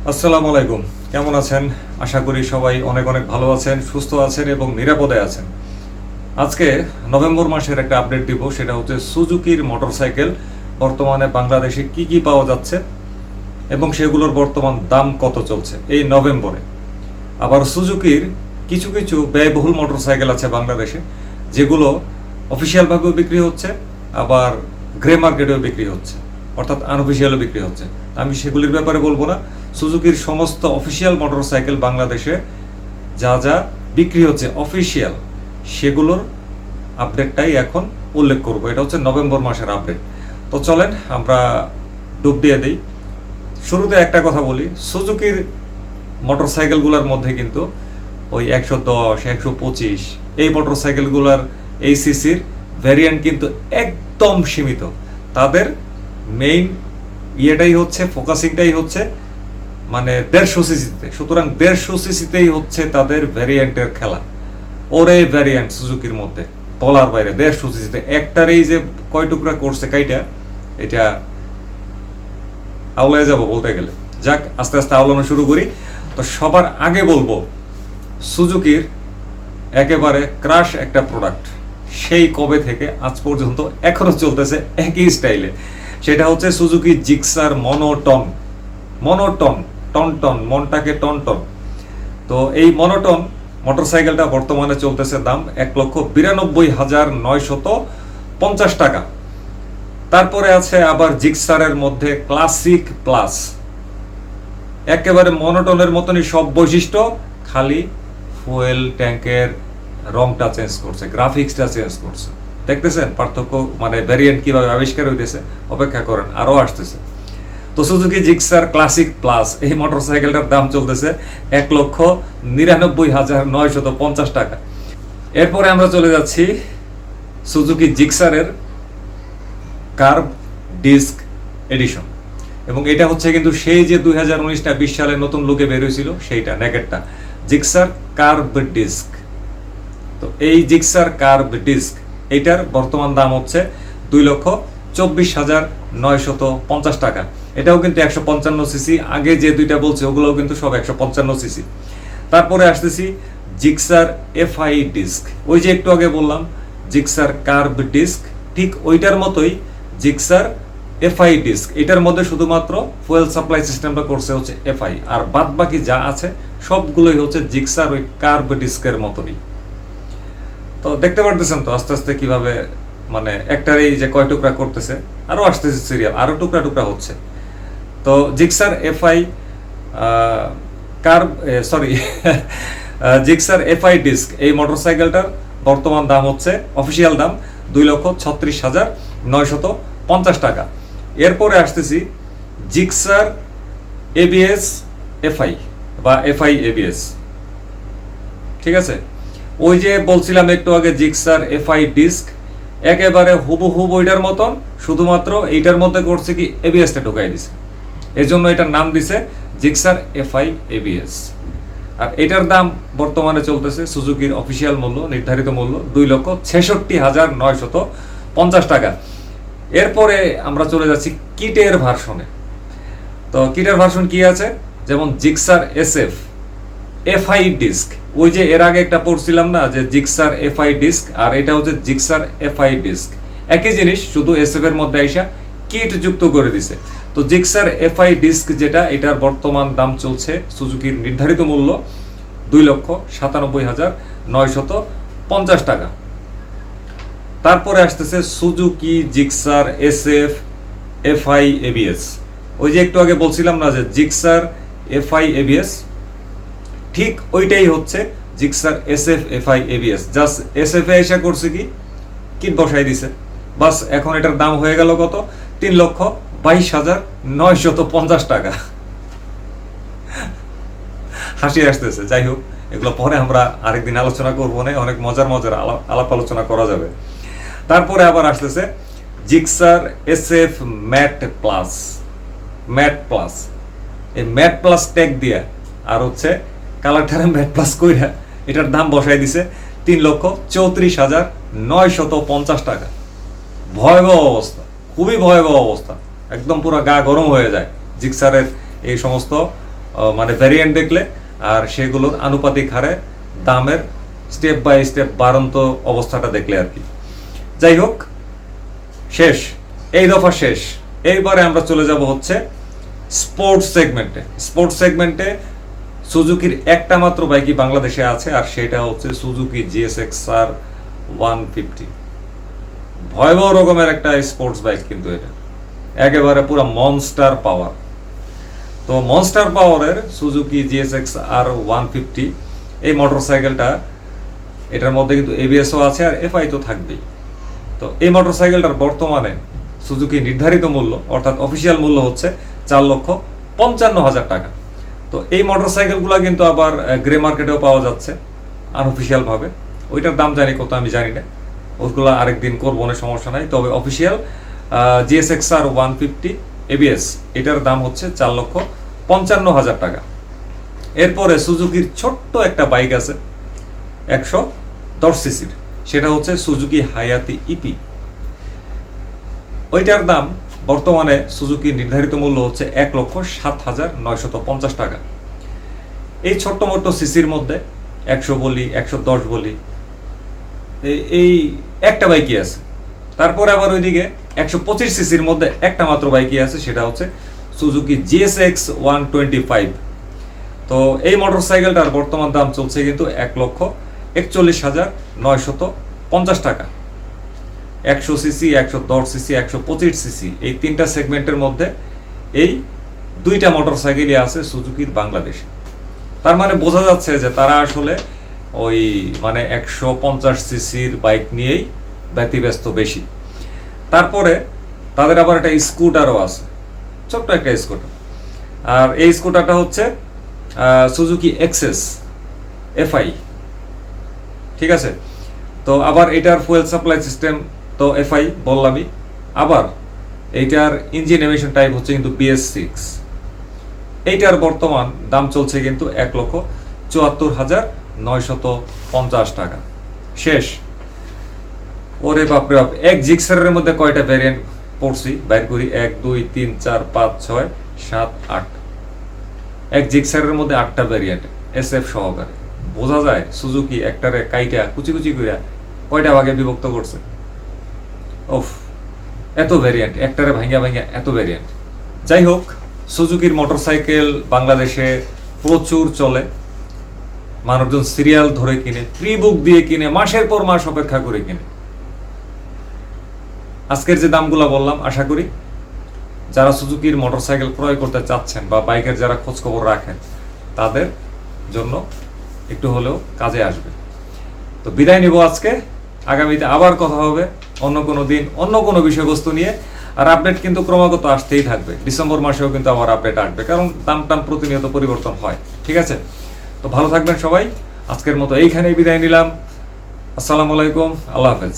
আসসালামু আলাইকুম, কেমন আছেন? আশা করি সবাই অনেক অনেক ভালো আছেন, সুস্থ আছেন এবং নিরাপদে আছেন। আজকে নভেম্বর মাসের একটা আপডেট দিব, সেটা হচ্ছে সুজুকির মোটরসাইকেল বর্তমানে বাংলাদেশে কি কি পাওয়া যাচ্ছে এবং সেগুলোর বর্তমান দাম কত চলছে এই নভেম্বরে। আবার সুজুকির কিছু কিছু ব্যয়বহুল মোটরসাইকেল আছে বাংলাদেশে, যেগুলো অফিসিয়ালভাবেও বিক্রি হচ্ছে, আবার গ্রে মার্কেটেও বিক্রি হচ্ছে, অর্থাৎ আনঅফিসিয়ালও বিক্রি হচ্ছে। আমি সেগুলির ব্যাপারে বলবো না। সুজুকির সমস্ত অফিসিয়াল মোটরসাইকেল বাংলাদেশে যা যা বিক্রি হচ্ছে অফিসিয়াল, সেগুলোর আপডেটটাই এখন উল্লেখ করব। এটা হচ্ছে নভেম্বর মাসের আপডেট। তো চলেন আমরা ডুব দিয়ে দিই। শুরুতে একটা কথা বলি, সুজুকির মোটরসাইকেলগুলোর মধ্যে কিন্তু ওই 110, 125 এই মোটরসাইকেলগুলোর এই সিসির ভ্যারিয়েন্ট কিন্তু একদম সীমিত। তাদের মেইন ইয়েটাই হচ্ছে, ফোকাসিংটাই হচ্ছে মানে 150 সিসিতে। সুতরাং 150 সিসিতেই হচ্ছে তাদের ভ্যারিয়েন্টের খেলা। ওরে ভ্যারিয়েন্ট সুজুকির মধ্যে বলার বাইরে 150 সিসিতে একটার এই যে কয় টুকরা করছে কাইটা, এটা আওলায় যাব বলতে গেলে। যাক, আস্তে আস্তে আওলানো শুরু করি। তো সবার আগে বলবো, সুজুকির একেবারে ক্রাশ একটা প্রোডাক্ট, সেই কবে থেকে আজ পর্যন্ত এখনো চলতেছে একই স্টাইলে। সেটা হচ্ছে সুজুকি জিক্সার মনোটন। টন মনটাকে টন। তো এই মনোটন মোটরসাইকেলটা বর্তমানে চলতেছে দাম 1,92,950 টাকা। তারপরে আছে আবার জিক্সারের মধ্যে ক্লাসিক প্লাস, একেবারে মনোটনের মতনই সব বৈশিষ্ট্য, খালি ফুয়েল ট্যাঙ্কের রংটা চেঞ্জ করছে, গ্রাফিক্সটা চেঞ্জ করছে। দেখতেছেন পার্থক্য, মানে ভ্যারিয়েন্ট কিভাবে আবিষ্কার হইতেছে। অপেক্ষা করেন, আরো আসতেছে। তো সুজুকি জিক্সার ক্লাসিক প্লাস এই মোটরসাইকেলটার দাম চলতেছে 1,99,950 টাকা। এরপরে আমরা চলে যাচ্ছি সুজুকি জিক্সারের কার্ভ ডিস্ক এডিশন, এবং এটা হচ্ছে কিন্তু সেই যে 2019-20 সালে নতুন লুকে বের হয়েছিল সেইটা, নেকেটটা জিক্সার কার্ভ ডিস্ক। তো এই জিক্সার কার্ভ ডিস্ক এইটার বর্তমান দাম হচ্ছে 2,24,950 টাকা। এটাও কিন্তু 155 সিসি। আগে যে দুইটা বলছি ওগুলোও কিন্তু সব 155 সিসি। তারপরে আসতেছি জিক্সার এফআই ডিস্ক। ওই যে একটু আগে বললাম জিক্সার কার্ভ ডিস্ক, ঠিক ওইটার মতোই জিক্সার এফআই ডিস্ক। এটার মধ্যে শুধুমাত্র ফুয়েল সাপ্লাই সিস্টেমটা করছে হচ্ছে এফআই, আর বাদ বাকি যা আছে সবগুলোই হচ্ছে জিক্সার ওই কার্ভ ডিস্কের মতোই। তো দেখতে পারতেছেন তো আস্তে আস্তে কিভাবে, মানে একটারই যে কয় টুকরা করতেছে, আরো আসতেছে সিরিয়াল, আরো টুকরা হচ্ছে। তো Gixxer FI Gixxer FI disc এই মোটরসাইকেলটার বর্তমান দাম হচ্ছে, অফিসিয়াল দাম 2,36,950 টাকা। এরপরে আসতেছি জিক্সার এবিএস এফআই বা এফআই এবিএস। ঠিক আছে, ওই যে বলছিলাম একটু আগে জিক্সার এফআই ডিস্ক, একেবারে হুবহু ওইটার মতন, শুধুমাত্র এইটার মধ্যে করছে কি এবিএসটা ঢুকাই দিছে। এই জন্য এটার নাম দিছে জিক্সার এফআই এবিএস। আর এটার দাম বর্তমানে চলতেছে সুজুকির অফিসিয়াল মূল্য, নির্ধারিত মূল্য 2,66,950 টাকা। এরপরে আমরা চলে যাচ্ছি কিটের ভার্সনে। তো কিটের ভার্সন কি আছে, যেমন জিক্সার এসএফ এফআই ডিস্ক। ওই যে এর আগে একটা পড়ছিলাম না যে জিক্সার এফআই ডিস্ক, আর এটা হচ্ছে জিক্সার এফআই ডিস্ক, একই জিনিস, শুধু এসএফ এর মধ্যে আইসা কিট যুক্ত করে দিছে। তো জিক্সার এফআই ডিস্ক যেটা, এটার বর্তমান দাম চলছে সুজুকির নির্ধারিত মূল্য 2,97,950 টাকা। তারপরে আসতেছে Suzuki Gixxer SF FI ABS. ওই যে একটু আগে বলছিলাম না যে জিক্সার এফআই এবিএস, ঠিক ওইটাই হচ্ছে Gixxer SF FI ABS. Just SF এ এসে করছে কি কিট বসাই দিছে, বাস। এখন এটার দাম হয়ে গেল কত, 3,22,950 টাকা। হাসি আসতেছে, যাই হোক, এগুলো পরে আমরা আরেকদিন আলোচনা করবো না, অনেক মজার আলাপ আলোচনা করা যাবে। তারপরে আবার আসতেছে জিক্সার এসএফ ম্যাট প্লাস। এই ম্যাট প্লাস ট্যাগ দিয়ে আর হচ্ছে কালারটারে ম্যাট প্লাস কইরা এটার দাম বসাই দিছে 3,34,950 টাকা। ভয়াবহ অবস্থা, খুবই ভয়াবহ অবস্থা, একদম পুরো গা গরম হয়ে যায় জিক্সারের এই সমস্ত মানে ভ্যারিয়েন্ট দেখলে, আর সেগুলোর আনুপাতিক হারে দামের স্টেপ বাই স্টেপ বাড়ন্ত অবস্থাটা দেখলে আর কি। যাই হোক, শেষ, এই দফা শেষ। এইবারে আমরা চলে যাব হচ্ছে স্পোর্টস সেগমেন্টে। স্পোর্টস সেগমেন্টে সুজুকির একটা মাত্র বাইকই বাংলাদেশে আছে, আর সেটা হচ্ছে সুজুকি জিএসএক্সআর 150। ভয়াবহ রকমের একটা স্পোর্টস বাইক, কিন্তু এটা একেবারে পুরো মনস্টার পাওয়ার। তো মনস্টার পাওয়ারের সুজুকি জিএসএক্সআর 150 এই মোটরসাইকেলটা, এটার মধ্যে কিন্তু এবিএসও আছে আর এফআই তো থাকবেই। তো এই মোটরসাইকেলটার বর্তমানে সুজুকি নির্ধারিত মূল্য অর্থাৎ অফিসিয়াল মূল্য হচ্ছে 4,55,000 টাকা। তো এই মোটরসাইকেলগুলো কিন্তু আবার গ্রে মার্কেটেও পাওয়া যাচ্ছে আনঅফিসিয়াল ভাবে। ওইটার দাম জানি কত আমি জানি না, ওইগুলো আরেকদিন করবো, না সমস্যা নাই। তবে অফিসিয়াল জিএসএক্সআর 150 এবিএস এটার দাম হচ্ছে 4,55,000 টাকা। এরপরে সুজুকির ছোট্ট একটা বাইক আছে 110 সিসির, সেটা হচ্ছে সুজুকি হায়াতি ইপি। ওইটার দাম বর্তমানে সুজুকি নির্ধারিত মূল্য হচ্ছে 1,07,950 টাকা। এই ছোট্ট মোট্ট সিসির মধ্যে 100 বলি 110 বলি এই একটা বাইকই আছে। তারপরে আবার ওইদিকে 125 সিসির মধ্যে একটা মাত্র বাইকই আছে, সেটা হচ্ছে সুজুকি জিএসএক্স 125। তো এই মোটরসাইকেলটার বর্তমান দাম চলছে কিন্তু 1,41,950 টাকা। 100 সিসি 110 সিসি 125 সিসি এই তিনটা সেগমেন্টের মধ্যে এই দুইটা মোটরসাইকেলই আছে সুজুকির বাংলাদেশে। তার মানে বোঝা যাচ্ছে যে তারা আসলে ওই মানে 150 সিসির বাইক নিয়েই ব্যতিব্যস্ত বেশি। তারপরে তাদের আবার একটা স্কুটারও আছে, ছোট্ট একটা স্কুটার, আর এই স্কুটারটা হচ্ছে সুজুকি এক্সেস এফআই। ঠিক আছে, তো আবার এটার ফুয়েল সাপ্লাই সিস্টেম তো এফআই বললামই, আবার এইটার ইঞ্জিন এমিশন টাইপ হচ্ছে কিন্তু BS6। এইটার বর্তমান দাম চলছে কিন্তু 1,74,950 টাকা। শেষ। ওরে বাপরে বাপ, এক জিক্সারের মধ্যে কয়টা ভ্যারিয়েন্ট পড়ছি বাইর করি, 1 2 3 4 5 6 7 8, এক জিক্সারের মধ্যে 8টা ভ্যারিয়েন্ট SF সহকারে। বোঝা যায় সুজুকি একটারে কাইটা কুচি কুচি করে কয়টা ভাগে বিভক্ত করছে। ওফ, এত ভ্যারিয়েন্ট, একটারে ভাঙ্গা ভাঙ্গা এত ভ্যারিয়েন্ট। যাই হোক, সুজুকির মোটরসাইকেল বাংলাদেশে প্রচুর চলে, মানুষজন সিরিয়াল ধরে কিনে, প্রি বুক দিয়ে কিনে, মাসের পর মাস অপেক্ষা করে কিনে। আজকের যে দামগুলো বললাম, আশা করি যারা সুজুকির মোটরসাইকেল ক্রয় করতে চাচ্ছেন বা বাইকের যারা খোঁজ খবর রাখেন তাদের জন্য একটু হলেও কাজে আসবে। তো বিদায় নিব আজকে, আগামীতে আবার কথা হবে অন্য কোনো দিন অন্য কোনো বিষয়বস্তু নিয়ে। আর আপডেট কিন্তু ক্রমাগত আসতেই থাকবে, ডিসেম্বর মাসেও কিন্তু আবার আপডেট আসবে, কারণ দাম প্রতিনিয়ত পরিবর্তন হয়। ঠিক আছে, তো ভালো থাকবেন সবাই। আজকের মতো এইখানেই বিদায় নিলাম। আসসালামু আলাইকুম, আল্লাহ হাফেজ।